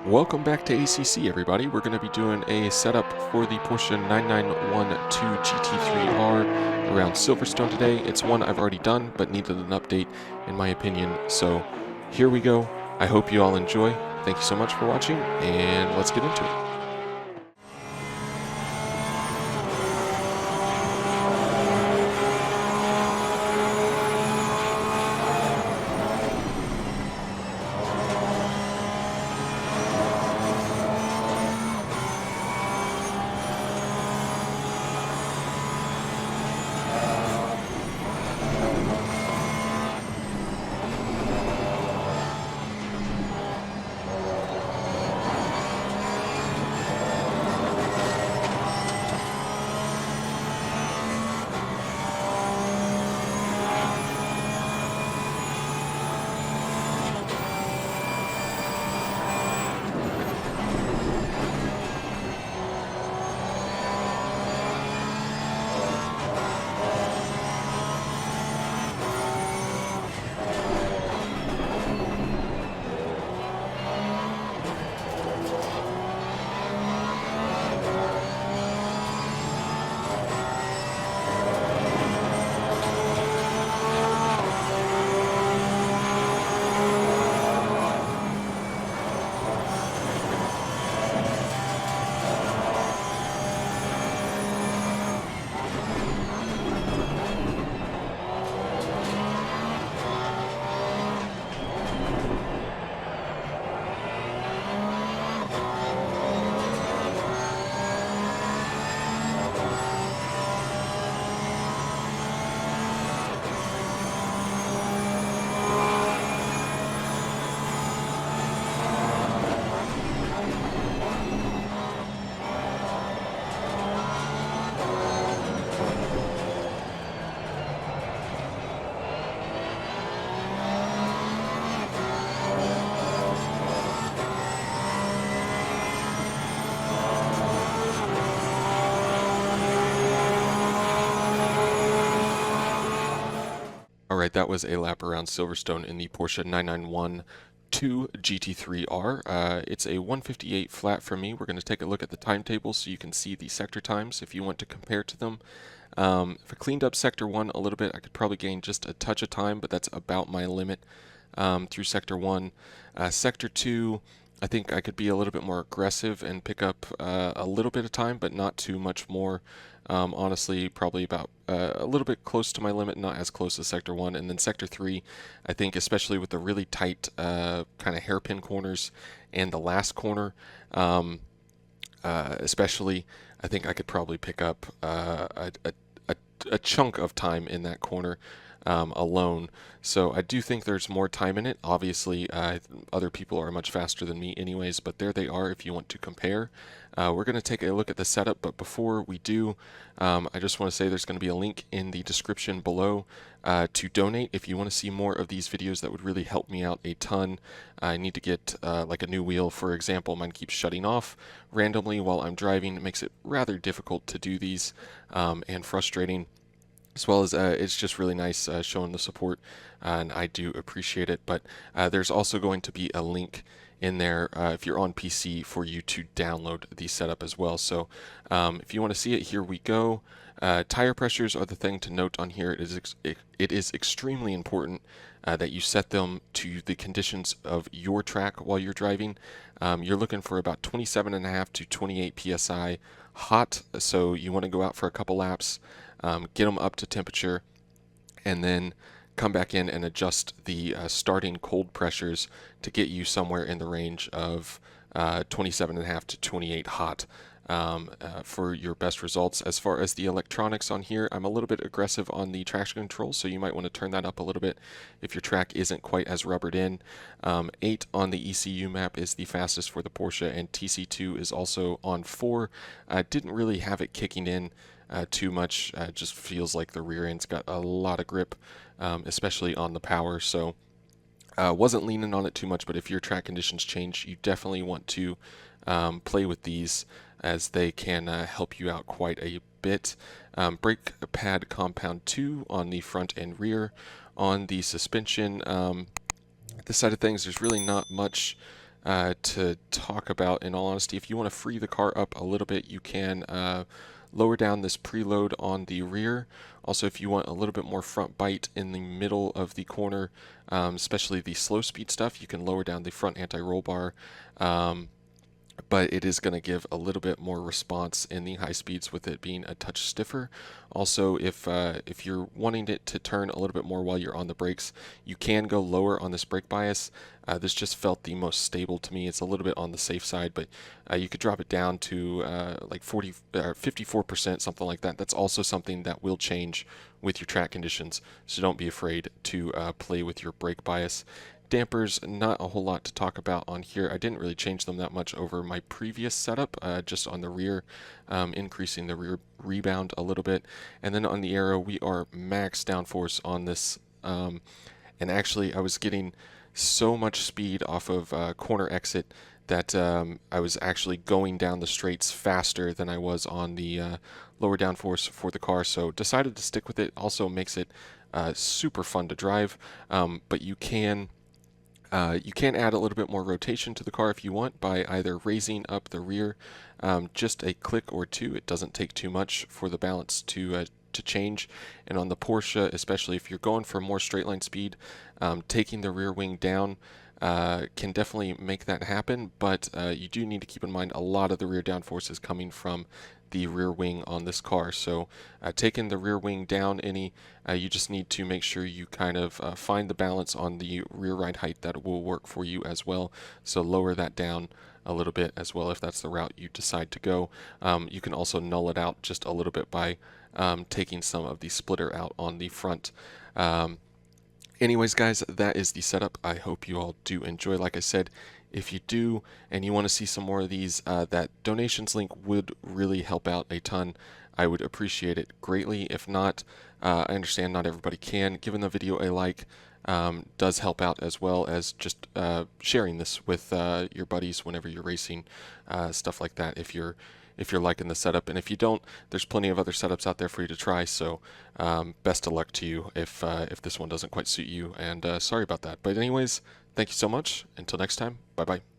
Welcome back to ACC, everybody. We're going to be doing a setup for the Porsche 991ii GT3 R around Silverstone today. It's one I've already done, but needed an update, in my opinion. So here we go. I hope you all enjoy. Thank you so much for watching, and let's get into it. Alright, that was a lap around Silverstone in the Porsche 991ii GT3 R. It's a 158 flat for me. We're going to take a look at the timetable so you can see the sector times if you want to compare to them. If I cleaned up Sector 1 a little bit, I could probably gain just a touch of time, but that's about my limit through Sector 1. Sector 2, I think I could be a little bit more aggressive and pick up a little bit of time, but not too much more. Honestly, probably about a little bit close to my limit, not as close as Sector 1. And then Sector 3, I think especially with the really tight kind of hairpin corners and the last corner, especially, I think I could probably pick up a chunk of time in that corner alone. So I do think there's more time in it. Obviously, other people are much faster than me anyways, but there they are if you want to compare. We're going to take a look at the setup, but before we do, I just want to say there's going to be a link in the description below to donate if you want to see more of these videos. That would really help me out a ton. I need to get like a new wheel, for example. Mine keeps shutting off randomly while I'm driving. It makes it rather difficult to do these and frustrating. As well as it's just really nice showing the support, and I do appreciate it. But there's also going to be a link in there if you're on PC for you to download the setup as well. So if you want to see it, here we go. Tire pressures are the thing to note on here. It is extremely important that you set them to the conditions of your track while you're driving. You're looking for about 27.5 to 28 psi hot, so you want to go out for a couple laps, get them up to temperature, and then come back in and adjust the starting cold pressures to get you somewhere in the range of 27.5 to 28 hot for your best results. As far as the electronics on here, I'm a little bit aggressive on the traction control, so you might want to turn that up a little bit if your track isn't quite as rubbered in. 8 on the ECU map is the fastest for the Porsche, and TC2 is also on 4. Didn't really have it kicking in too much. Just feels like the rear end's got a lot of grip, especially on the power, so wasn't leaning on it too much. But if your track conditions change, you definitely want to play with these, as they can help you out quite a bit. Brake pad compound 2 on the front and rear. On the suspension, this side of things, there's really not much to talk about, in all honesty. If you want to free the car up a little bit, you can lower down this preload on the rear. Also, if you want a little bit more front bite in the middle of the corner, especially the slow speed stuff, you can lower down the front anti-roll bar. But it is going to give a little bit more response in the high speeds with it being a touch stiffer. Also, if you're wanting it to turn a little bit more while you're on the brakes, you can go lower on this brake bias. This just felt the most stable to me. It's a little bit on the safe side, but you could drop it down to like 54%, something like that. That's also something that will change with your track conditions, so don't be afraid to play with your brake bias. Dampers, not a whole lot to talk about on here. I didn't really change them that much over my previous setup, just on the rear, increasing the rear rebound a little bit. And then on the aero, we are max downforce on this. And actually, I was getting so much speed off of corner exit that I was actually going down the straights faster than I was on the lower downforce for the car. So decided to stick with it. Also makes it super fun to drive, but you can add a little bit more rotation to the car if you want by either raising up the rear just a click or two. It doesn't take too much for the balance to change. And on the Porsche, especially if you're going for more straight line speed, taking the rear wing down can definitely make that happen, but you do need to keep in mind a lot of the rear downforce is coming from the rear wing on this car. So taking the rear wing down you just need to make sure you kind of find the balance on the rear ride height that will work for you as well. So lower that down a little bit as well if that's the route you decide to go. You can also null it out just a little bit by taking some of the splitter out on the front. Anyways, guys, that is the setup. I hope you all do enjoy. Like I said, if you do and you want to see some more of these, that donations link would really help out a ton. I would appreciate it greatly. If not, I understand not everybody can. Giving the video a like does help out, as well as just sharing this with your buddies whenever you're racing, stuff like that. If you're liking the setup, and if you don't, there's plenty of other setups out there for you to try. So best of luck to you if this one doesn't quite suit you, and sorry about that. But anyways, thank you so much. Until next time, bye bye.